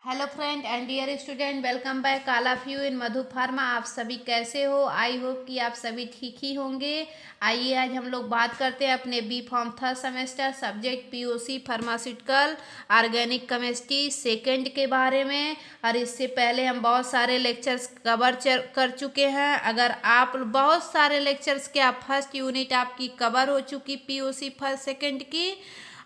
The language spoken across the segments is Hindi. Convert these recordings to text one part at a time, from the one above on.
Hello friend and dear student, welcome back all of you in Madhu Pharma. आप सभी कैसे हो? आई होप कि आप सभी ठीक ही होंगे। आइए आज हम लोग बात करते हैं अपने B pharm third semester subject POC pharmaceutical organic chemistry second के बारे में। और इससे पहले हम बहुत सारे लेक्चर्स कवर कर चुके हैं। अगर आप बहुत सारे लेक्चर्स के आप फर्स्ट यूनिट आपकी कवर हो चुकी पीओसी फर्स्ट सेकंड की।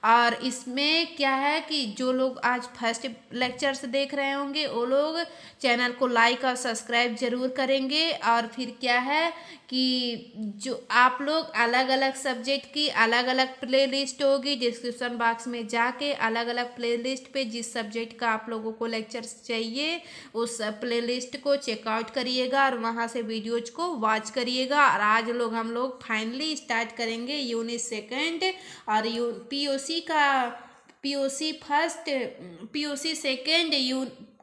और इसमें क्या है कि जो लोग आज फर्स्ट लेक्चर्स देख रहे होंगे वो लोग चैनल को लाइक और सब्सक्राइब जरूर करेंगे। और फिर क्या है कि जो आप लोग अलग अलग सब्जेक्ट की अलग अलग प्ले लिस्ट होगी, डिस्क्रिप्शन बॉक्स में जाके अलग अलग प्ले लिस्ट पे जिस सब्जेक्ट का आप लोगों को लेक्चर्स चाहिए उस प्ले लिस्ट को चेकआउट करिएगा और वहाँ से वीडियोज को वॉच करिएगा। और आज हम लोग फाइनली स्टार्ट करेंगे यूनिट सेकंड। और पीओसी का पीओसी फर्स्ट पीओसी सेकेंड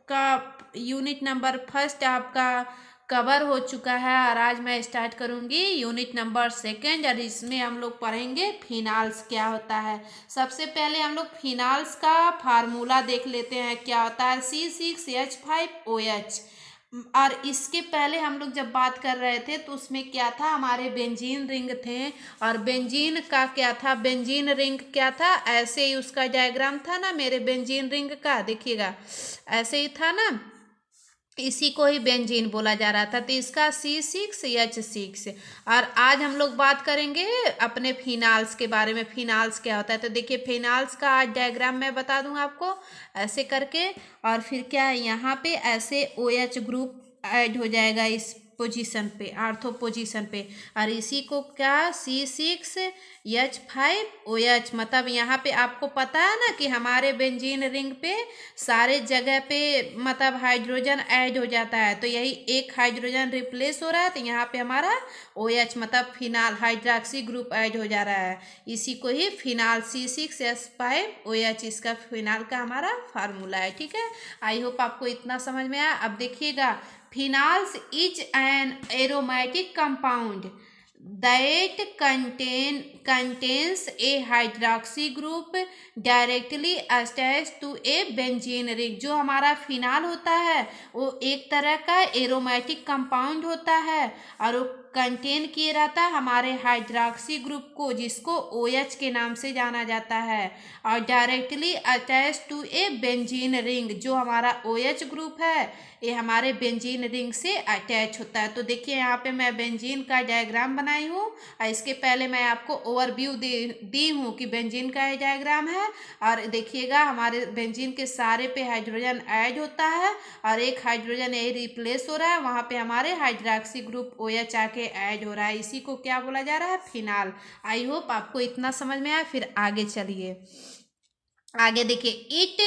का यूनिट नंबर फर्स्ट आपका कवर हो चुका है। और आज मैं स्टार्ट करूंगी यूनिट नंबर सेकेंड और इसमें हम लोग पढ़ेंगे फिनाल्स क्या होता है। सबसे पहले हम लोग फिनाल्स का फार्मूला देख लेते हैं क्या होता है। C6H5OH। और इसके पहले हम लोग जब बात कर रहे थे तो उसमें क्या था, हमारे बेंजीन रिंग थे। और बेंजीन का क्या था, बेंजीन रिंग क्या था, ऐसे ही उसका डायग्राम था ना मेरे बेंजीन रिंग का, देखिएगा ऐसे ही था ना, इसी को ही बेंजीन बोला जा रहा था। तो इसका C6H6। और आज हम लोग बात करेंगे अपने फिनाल्स के बारे में। फिनाल्स क्या होता है तो देखिए फिनाल्स का आज डायग्राम मैं बता दूं आपको ऐसे करके। और फिर क्या है, यहाँ पे ऐसे OH ग्रुप ऐड हो जाएगा इस पोजीशन पे, आर्थो पोजीशन पे। और इसी को क्या C6H5OH, मतलब यहाँ पे आपको पता है ना कि हमारे बेंजीन रिंग पे सारे जगह पे मतलब हाइड्रोजन ऐड हो जाता है। तो यही एक हाइड्रोजन रिप्लेस हो रहा है तो यहाँ पे हमारा OH मतलब फिनाल हाइड्रोक्सी ग्रुप ऐड हो जा रहा है। इसी को ही फिनाल C6H5OH इसका फिनाल का हमारा फार्मूला है। ठीक है, आई होप आपको इतना समझ में आया। अब देखिएगा, फिनाल्स is an aromatic compound that contains a hydroxy group directly attached to a benzene ring। जो हमारा फिनाल होता है वो एक तरह का एरोमेटिक कंपाउंड होता है और वो कंटेन किए रहता है हमारे हाइड्रोक्सी ग्रुप को, जिसको OH के नाम से जाना जाता है। और directly attach to a benzene ring, जो हमारा OH ग्रुप है ये हमारे बेंजीन रिंग से अटैच होता है। तो देखिए यहाँ पे मैं बेंजीन का डायग्राम बनाई हूँ और इसके पहले मैं आपको ओवरव्यू दी हूँ कि बेंजीन का ये डायग्राम है। और देखिएगा हमारे बेंजीन के सारे पे हाइड्रोजन ऐड होता है और एक हाइड्रोजन ये रिप्लेस हो रहा है, वहाँ पे हमारे हाइड्रोक्सी ग्रुप OH आके ऐड हो रहा है। इसी को क्या बोला जा रहा है, फिनाल। आई होप आपको इतना समझ में आया। फिर आगे चलिए, आगे देखिए, इट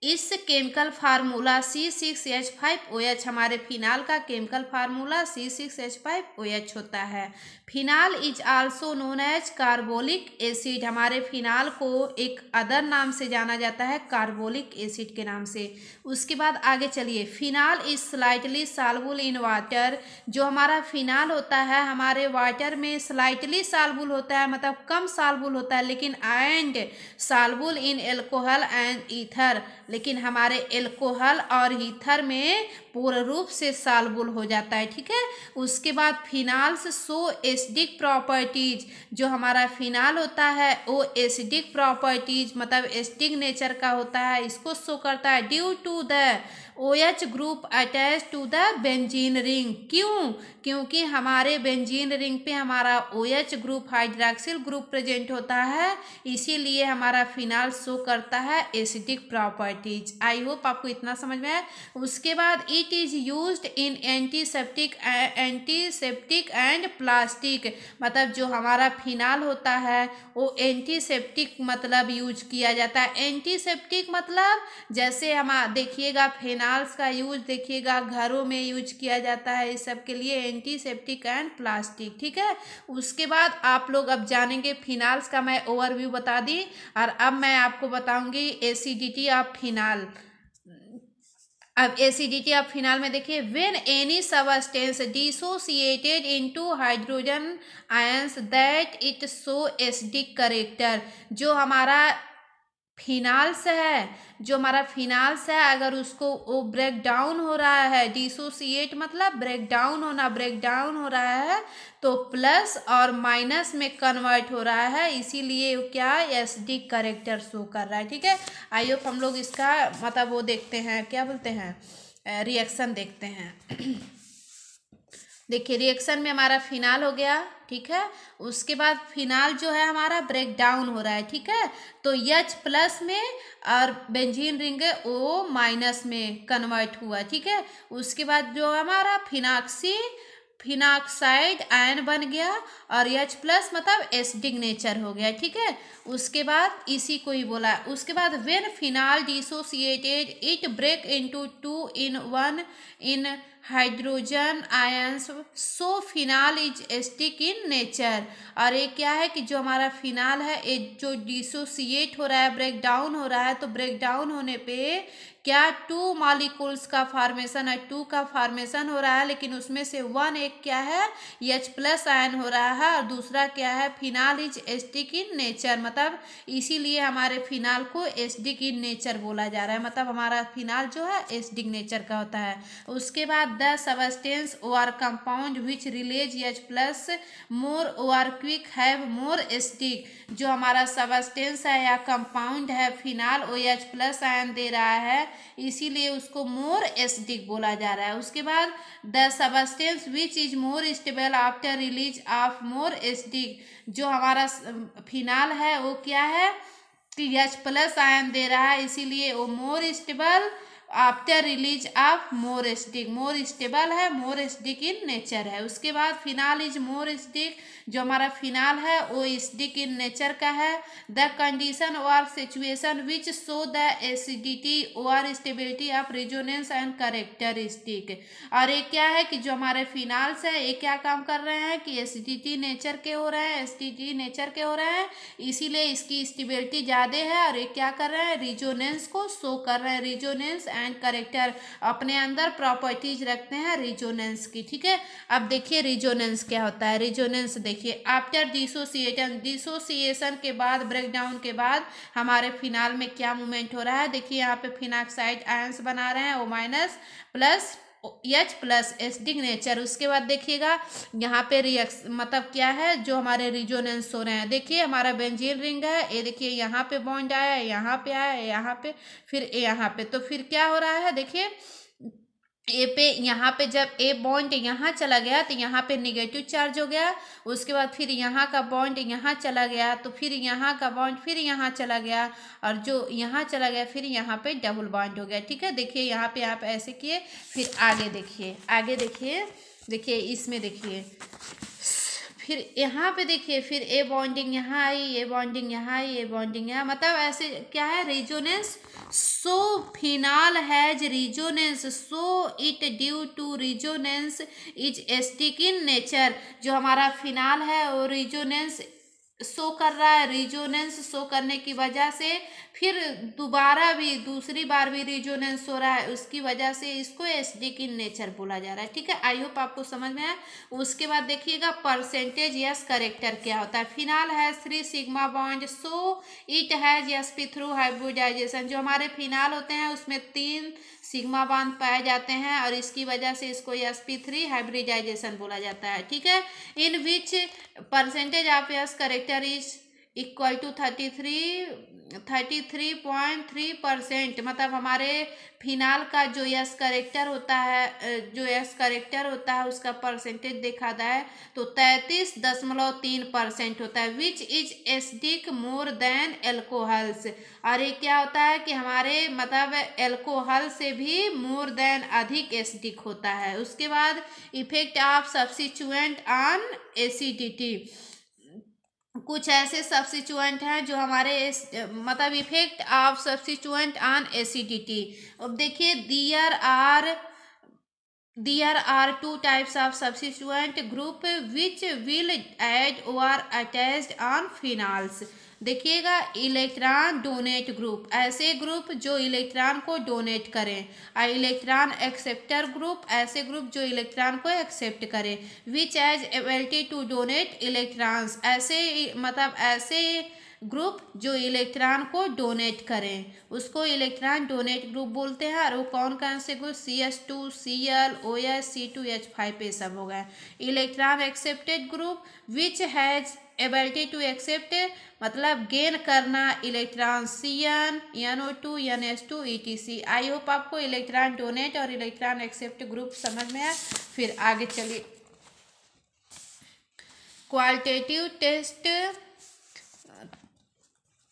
इस केमिकल फार्मूला C6H5OH, हमारे फिनाल का केमिकल फार्मूला C6H5OH होता है। Phenol is also known as carbolic acid, हमारे फिनाल को एक अदर नाम से जाना जाता है कार्बोलिक एसिड के नाम से। उसके बाद आगे चलिए, phenol is slightly soluble in water, जो हमारा फिनाल होता है हमारे वाटर में स्लाइटली सॉल्युबल होता है, मतलब कम सॉल्युबल होता है, लेकिन and soluble in alcohol and ether, लेकिन हमारे एल्कोहल और ईथर में पूर्ण रूप से सॉल्युबल हो जाता है। ठीक है, उसके बाद फिनाल्स शो एसिडिक प्रॉपर्टीज, जो हमारा फिनाल होता है वो एसिडिक प्रॉपर्टीज मतलब एसिडिक नेचर का होता है, इसको शो करता है due to the OH group attach to the benzene ring. क्यों? क्योंकि हमारे बेंजीन रिंग पे हमारा OH group hydroxyl group present होता है, इसीलिए हमारा फिनाल शो करता है एसिडिक प्रॉपर्टीज। आई होप आपको इतना समझ में आया। उसके बाद it is used in antiseptic and plastic, मतलब जो हमारा फिनाल होता है वो एंटीसेप्टिक मतलब यूज किया जाता है। एंटीसेप्टिक मतलब जैसे हम देखिएगा फिनाल्स का यूज देखिएगा घरों में यूज किया जाता है, इस सब के लिए एंटीसेप्टिक एंड प्लास्टिक। ठीक है, उसके बाद आप लोग अब जानेंगे फिनाल्स का मैं ओवरव्यू बता दी। और अब मैं आपको बताऊंगी एसिडिटी ऑफ फिनाल। अब एसिडिटी ऑफ फिनाल में देखिए, when any substance dissociated into hydrogen ions that it show acidic character, जो हमारा फिनाल्स है, जो हमारा फिनाल्स है, अगर उसको वो ब्रेक डाउन हो रहा है, डिसोसिएट मतलब ब्रेक डाउन होना, ब्रेक डाउन हो रहा है तो प्लस और माइनस में कन्वर्ट हो रहा है, इसीलिए क्या एसिडिक कैरेक्टर शो कर रहा है। ठीक है, आई होप हम लोग इसका मतलब वो देखते हैं, क्या बोलते हैं, रिएक्शन देखते हैं। देखिए रिएक्शन में हमारा फिनाल हो गया, ठीक है। उसके बाद फिनाल जो है हमारा ब्रेक डाउन हो रहा है, ठीक है। तो H प्लस में और बेंजीन रिंग है O माइनस में कन्वर्ट हुआ, ठीक है। उसके बाद जो हमारा फिनाक्साइड आयन बन गया और H प्लस मतलब एसिडिक नेचर हो गया, ठीक है। उसके बाद इसी को ही बोला, उसके बाद when phenol dissociated it break into 2 in 1 in hydrogen ions, so phenol is acidic in nature. और ये क्या है कि जो हमारा फिनाल है ये जो डिसोसिएट हो रहा है, ब्रेक डाउन हो रहा है, तो ब्रेक डाउन होने पे क्या 2 मॉलिक्यूल्स का फॉर्मेशन है, 2 का फॉर्मेशन हो रहा है, लेकिन उसमें से 1 एक क्या है H प्लस आयन हो रहा है और दूसरा क्या है phenol is acidic in nature, मतलब इसीलिए हमारे फिनाल को एसिडिक इन नेचर बोला जा रहा है, मतलब हमारा फिनाल जो है एसिडिक नेचर का होता है। उसके बाद द सबस्टेंस और compound which release H plus मोर और क्विक हैव मोर एसिडिक, जो हमारा सबस्टेंस है या कंपाउंड है फिनाल ओ H प्लस आयन दे रहा है, इसीलिए उसको मोर एसिडिक बोला जा रहा है। उसके बाद the substance which is more stubble after release of more acidic, जो हमारा फिनाल है वो क्या है कि H प्लस आयन दे रहा है, इसीलिए वो more stubble after release of more acidic, more stable है, मोर एसिडिक इन नेचर है। उसके बाद फिनाल इज मोर एसिडिक, जो हमारा फिनाल है वो एसिडिक इन नेचर का है। द कंडीशन और situation which show the acidity और stability of resonance and characteristic, और ये क्या है कि जो हमारे फिनाल्स है ये क्या काम कर रहे हैं कि एसिडिटी नेचर के हो रहे हैं, एसिडिटी नेचर के हो रहे हैं, इसीलिए इसकी स्टेबिलिटी ज़्यादा है और ये क्या कर रहे हैं रिजोनेंस को शो कर रहे हैं, रिजोनेंस एंड कैरेक्टर अपने अंदर प्रॉपर्टीज रखते हैं रिजोनेंस की, ठीक है। अब देखिए रिजोनेंस क्या होता है। रिजोनेंस देखिए आफ्टर डिसोसिएशन के बाद, ब्रेक डाउन के बाद हमारे फिनाल में क्या मूवमेंट हो रहा है, देखिए यहाँ पे फिनाक्साइड आयंस बना रहे हैं O minus plus H plus acidic nature. उसके बाद देखिएगा यहाँ पे रिएक्शन मतलब क्या है जो हमारे रिजोनेंस हो रहे हैं, देखिए हमारा बेंजीन रिंग है, ये देखिए यहाँ पे बॉन्ड आया, यहाँ पे आया, यहाँ पे, फिर यहाँ पे, तो फिर क्या हो रहा है देखिए ए पे, यहाँ पे जब ए बॉन्ड यहाँ चला गया तो यहाँ पे निगेटिव चार्ज हो गया, उसके बाद फिर यहाँ का बॉन्ड यहाँ चला गया तो फिर यहाँ का बॉन्ड फिर यहाँ चला गया, और जो यहाँ चला गया फिर यहाँ पे डबल बॉन्ड हो गया, ठीक है। देखिए यहाँ पे आप ऐसे किए, फिर आगे देखिए, आगे देखिए, देखिए इसमें देखिए फिर यहाँ पे देखिए, फिर ए बॉन्डिंग यहाँ आई, ये बॉन्डिंग यहाँ आई, ये बॉन्डिंग यहाँ, मतलब ऐसे क्या है resonance. So phenol has resonance, so it due to resonance is acidic in nature, जो हमारा फिनाल है वो रिजोनेंस शो कर रहा है, रिजोनेंस शो करने की वजह से फिर दोबारा भी दूसरी बार भी रिजोनेंस हो रहा है, उसकी वजह से इसको एसिडिक इन नेचर बोला जा रहा है, ठीक है। आई होप आपको समझ में आया। उसके बाद देखिएगा परसेंटेज यस करेक्टर क्या होता है। फिनाल है 3 sigma bond, so it has sp three hybridization, जो हमारे फिनाल होते हैं उसमें 3 सिग्मा बॉन्ड पाए जाते हैं और इसकी वजह से इसको sp3 हाइब्रिडाइजेशन बोला जाता है, ठीक है। In which percentage of s character is equal to 33.3%, मतलब हमारे फिनाल का जो यस करेक्टर होता है, जो यस करेक्टर होता है उसका परसेंटेज देखा जाए तो 33.3% होता है, which is acidic more than alcohols, और ये क्या होता है कि हमारे मतलब एल्कोहल से भी मोर देन अधिक एसिडिक होता है। उसके बाद effect of substituent on acidity, कुछ ऐसे सब्स्टिट्यूएंट हैं जो हमारे मतलब effect of substituent on acidity. अब देखिए there are 2 types of substituent group which will add और अटैच्ड ऑन फिनाल्स। देखिएगा इलेक्ट्रॉन डोनेट ग्रुप, ऐसे ग्रुप जो इलेक्ट्रॉन को डोनेट करें, और इलेक्ट्रॉन एक्सेप्टर ग्रुप, ऐसे ग्रुप जो इलेक्ट्रॉन को एक्सेप्ट करें। Which as ability to donate electrons, ऐसे मतलब ऐसे ग्रुप जो इलेक्ट्रॉन को डोनेट करें, उसको इलेक्ट्रॉन डोनेट ग्रुप बोलते हैं। और वो कौन से group, CH2, Cl, OH, C2H5 ये सब हो गए। Electron accepted group which has ability to accept, मतलब गेन करना electron, Cn, NO2, NH2, etc। I hope आपको इलेक्ट्रॉन डोनेट और इलेक्ट्रॉन एक्सेप्ट ग्रुप समझ में आया। फिर आगे चलिए,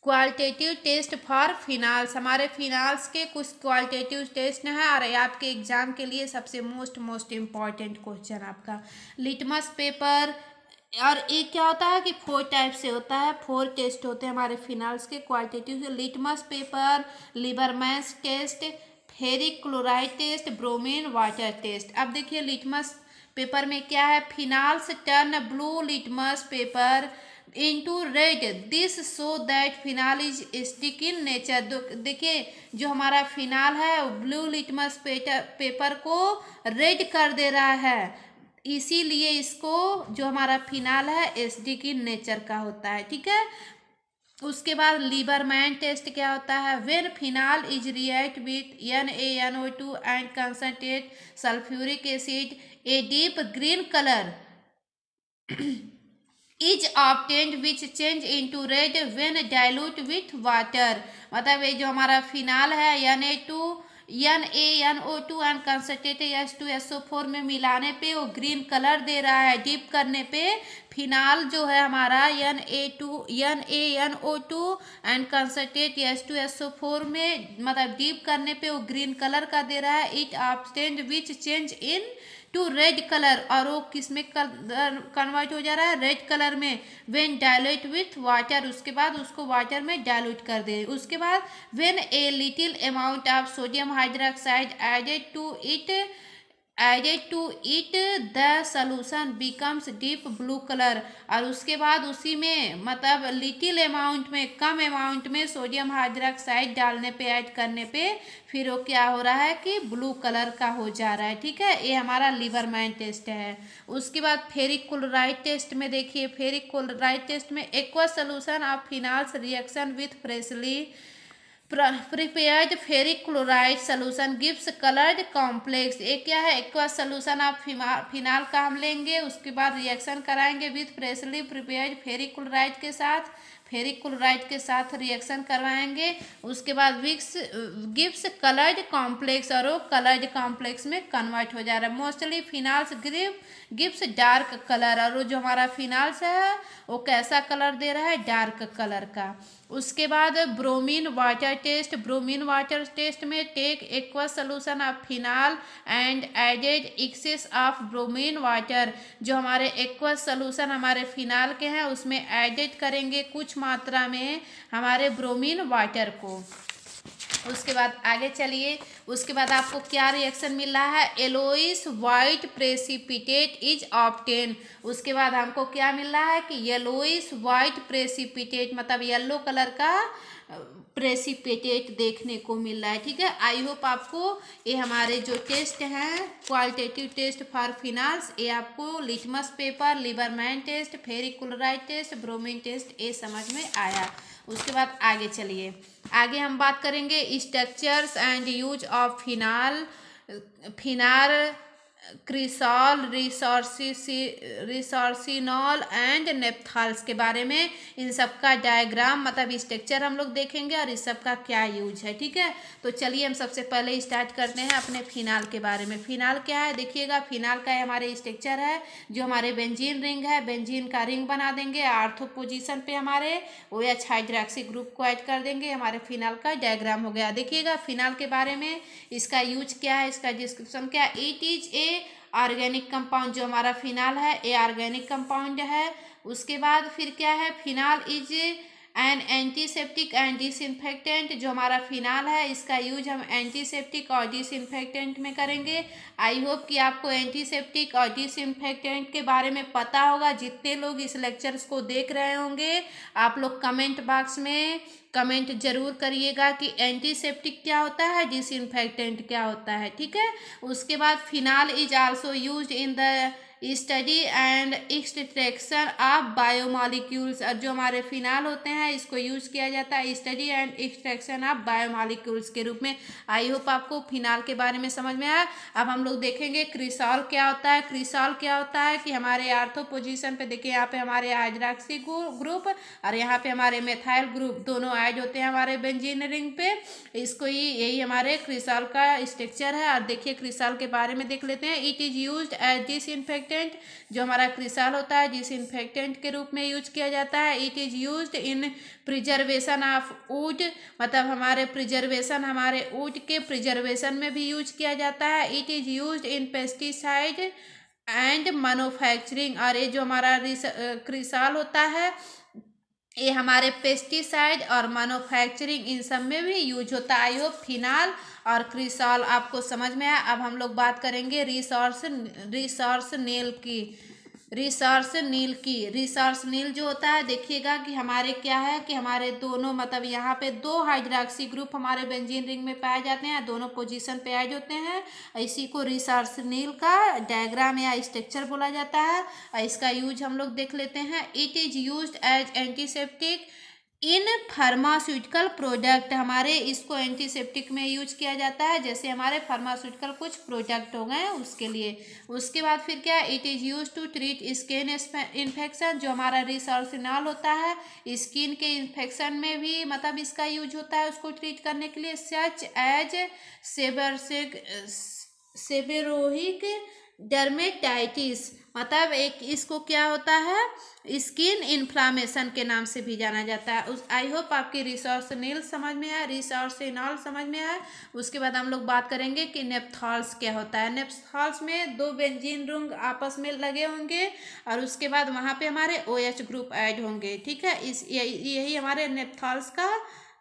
क्वालिटेटिव टेस्ट फॉर फिनाल्स। हमारे फिनाल्स के कुछ क्वालिटेटिव टेस्ट हैं और आपके एग्जाम के लिए सबसे मोस्ट इम्पॉर्टेंट क्वेश्चन आपका लिटमस पेपर। और एक क्या होता है कि 4 टाइप से होता है, 4 टेस्ट होते हैं हमारे फिनाल्स के qualitative, litmus paper, Liebermann's test, ferric chloride test, bromine water test. अब देखिए लिटमस पेपर में क्या है, phenols turn blue litmus paper into red, this so that phenol is acidic in nature. देखिए जो हमारा फिनाल है ब्लू लिटमस पेपर को रेड कर दे रहा है, इसीलिए इसको जो हमारा फिनाल है स्टिक इन नेचर का होता है, ठीक है। उसके बाद लिबरमैन टेस्ट क्या होता है, when phenol is react with NaNO2 and concentrate sulphuric acid, a deep green colour is obtained which change into red when dilute with water. मतलब ये जो हमारा फिनाल है NaNO2 एंड कंसंट्रेटेड H2SO4 में मिलाने पे वो ग्रीन कलर दे रहा है, डीप करने पे फिनाल जो है हमारा NaNO2 एंड कंसंट्रेट H2SO4 में मतलब डीप करने पे वो ग्रीन कलर का दे रहा है। It obtained which change in to red colour, और वो किस में कन्वर्ट हो जा रहा है, रेड कलर में, व्हेन डायल्यूट विथ वाटर, उसके बाद उसको वाटर में डायल्यूट कर दे। उसके बाद when a little amount of sodium hydroxide added to it the solution becomes deep blue colour. और उसके बाद उसी में मतलब लिटिल अमाउंट में, कम अमाउंट में सोडियम हाइड्रोक्साइड डालने पे, ऐड करने पे फिर वो क्या हो रहा है कि ब्लू कलर का हो जा रहा है, ठीक है। ये हमारा लिबरमैन टेस्ट है। उसके बाद फेरिक क्लोराइड टेस्ट में देखिए, फेरिक क्लोराइड टेस्ट में aqua solution of फिनाल्स reaction with freshly prepared ferric chloride solution gives coloured complex. ये क्या है, एक्वा सोल्यूशन आप फिनाल का हम लेंगे, उसके बाद रिएक्शन कराएंगे with freshly prepared ferric chloride के साथ, फेरिक क्लोराइड के साथ रिएक्शन करवाएंगे। उसके बाद गिव्स कलर्ड कॉम्प्लेक्स, और वो कलर्ड कॉम्प्लेक्स में कन्वर्ट हो जा रहा है। मोस्टली फिनाल्स गिव्स डार्क कलर, और वो जो हमारा फिनाल्स है वो कैसा कलर दे रहा है, डार्क कलर का। उसके बाद bromine water test, bromine water test में take aqua solution of phenol and added excess of bromine water. जो हमारे एक्वा सोल्यूशन हमारे फिनाल के हैं उसमें एडेड करेंगे कुछ मात्रा में हमारे ब्रोमीन वाटर को। उसके बाद आगे चलिए, उसके बाद आपको क्या रिएक्शन मिल रहा है, yellowish white precipitate is obtain. उसके बाद हमको क्या मिल रहा है कि येलोइश वाइट प्रेसिपिटेट, मतलब येलो कलर का प्रेसिपिटेट देखने को मिल रहा है, ठीक है। आई होप आपको ये हमारे जो टेस्ट हैं क्वालिटेटिव टेस्ट फॉर फिनाल्स, ये आपको litmus paper, Liebermann test, ferric chloride test, bromine test ये समझ में आया। उसके बाद आगे चलिए, आगे हम बात करेंगे structures and use of phenol cresol, resorcinol and naphthols के बारे में। इन सब का डायग्राम मतलब स्ट्रक्चर हम लोग देखेंगे और इस सब का क्या यूज है, ठीक है। तो चलिए हम सबसे पहले स्टार्ट करते हैं अपने फिनाल के बारे में। फिनाल क्या है देखिएगा, फिनाल का हमारे स्ट्रक्चर है, जो हमारे बेंजीन रिंग है, बेंजीन का रिंग बना देंगे, आर्थो पोजीशन पे हमारे OH हाइड्रोक्सी ग्रुप को ऐड कर देंगे, हमारे फिनाल का डायग्राम हो गया। देखिएगा फिनाल के बारे में, इसका यूज क्या है, इसका डिस्क्रिप्शन क्या है। It is a organic compound, जो हमारा फिनाल है ये ऑर्गेनिक कंपाउंड है। उसके बाद फिर क्या है, phenol is an antiseptic and disinfectant. जो हमारा फिनाल है इसका यूज हम एंटीसेप्टिक और डिसइंफेक्टेंट में करेंगे। आई होप कि आपको एंटीसेप्टिक और डिसइंफेक्टेंट के बारे में पता होगा। जितने लोग इस लेक्चर्स को देख रहे होंगे आप लोग कमेंट बॉक्स में कमेंट जरूर करिएगा कि एंटीसेप्टिक क्या होता है, डिसइंफेक्टेंट क्या होता है, ठीक है। उसके बाद phenol is also used in the study and extraction of biomolecules, और जो हमारे फिनाल होते हैं इसको यूज किया जाता है study and extraction of biomolecules के रूप में। आई होप आपको फिनाल के बारे में समझ में आया। अब हम लोग देखेंगे क्रिसॉल क्या होता है। क्रिसॉल क्या होता है कि हमारे आर्थो पोजीशन पे देखिए, यहाँ पे हमारे हाइड्रॉक्सी ग्रुप और यहाँ पे हमारे मेथाइल ग्रुप दोनों ऐड होते हैं हमारे बेंजीन रिंग पे। इसको ही यही हमारे क्रिसॉल का स्ट्रक्चर है। और देखिए क्रिसॉल के बारे में देख लेते हैं। It is used as disinfectant, जो हमारा क्रिसॉल होता है डिसइंफेक्टेंट के रूप में यूज किया जाता है। It is used in preservation of would, मतलब हमारे प्रिजर्वेशन, हमारे वुड के प्रिजर्वेशन में भी यूज किया जाता है। It is used in pesticide and manufacturing, और ये जो हमारा क्रिसॉल होता है ये हमारे पेस्टिसाइड और मैन्युफैक्चरिंग इन सब में भी यूज होता है। आई होप फिनाल और क्रिसॉल आपको समझ में आया। अब हम लोग बात करेंगे रिसोर्स नील जो होता है, देखिएगा कि हमारे क्या है कि हमारे दोनों, मतलब यहाँ पे दो हाइड्रॉक्सी ग्रुप हमारे बेंजीन रिंग में पाए जाते हैं, दोनों पोजीशन पे ऐड होते हैं। इसी को रिसोर्स नील का डायग्राम या स्ट्रक्चर बोला जाता है। और इसका यूज हम लोग देख लेते हैं। It is used as antiseptic in pharmaceutical product, हमारे इसको एंटीसेप्टिक में यूज किया जाता है, जैसे हमारे फार्मास्यूटिकल कुछ प्रोडक्ट हो गए उसके लिए। उसके बाद फिर क्या, it is use to treat skin infection, जो हमारा रिसर्सिनॉल होता है स्किन के इन्फेक्शन में भी मतलब इसका यूज होता है उसको ट्रीट करने के लिए। सच एज सेबेरोहिक डर्मेटाइटिस, मतलब एक इसको क्या होता है स्किन इन्फ्लामेशन के नाम से भी जाना जाता है। उस आई होप आपकी रिसोर्सिनॉल समझ में आया, रिसोर्सिनॉल समझ में आया। उसके बाद हम लोग बात करेंगे कि नेप्थॉल्स क्या होता है। नेप्थॉल्स में दो बेंजीन रिंग आपस में लगे होंगे और उसके बाद वहाँ पे हमारे OH ग्रुप ऐड होंगे, ठीक है। यही हमारे नेप्थॉल्स का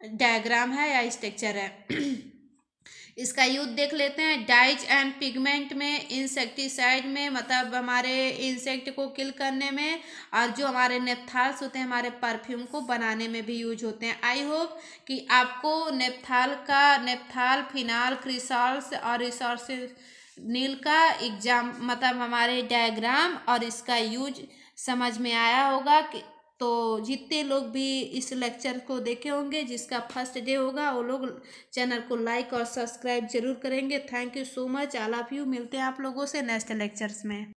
डायग्राम है या स्ट्रक्चर है। इसका यूज देख लेते हैं। डाइज एंड पिगमेंट में, इंसेक्टिसाइड में, मतलब हमारे इंसेक्ट को किल करने में, और जो हमारे नेप्थॉल्स होते हैं हमारे परफ्यूम को बनाने में भी यूज होते हैं। आई होप कि आपको नेप्थॉल, फिनाल, क्रिसॉल्स और रिसोर्सिनॉल का एग्जाम, मतलब हमारे डायग्राम और इसका यूज समझ में आया होगा। कि तो जितने लोग भी इस लेक्चर को देखे होंगे, जिसका फर्स्ट डे होगा, वो लोग चैनल को लाइक और सब्सक्राइब जरूर करेंगे। Thank you so much, all of you. मिलते हैं आप लोगों से नेक्स्ट लेक्चर्स में।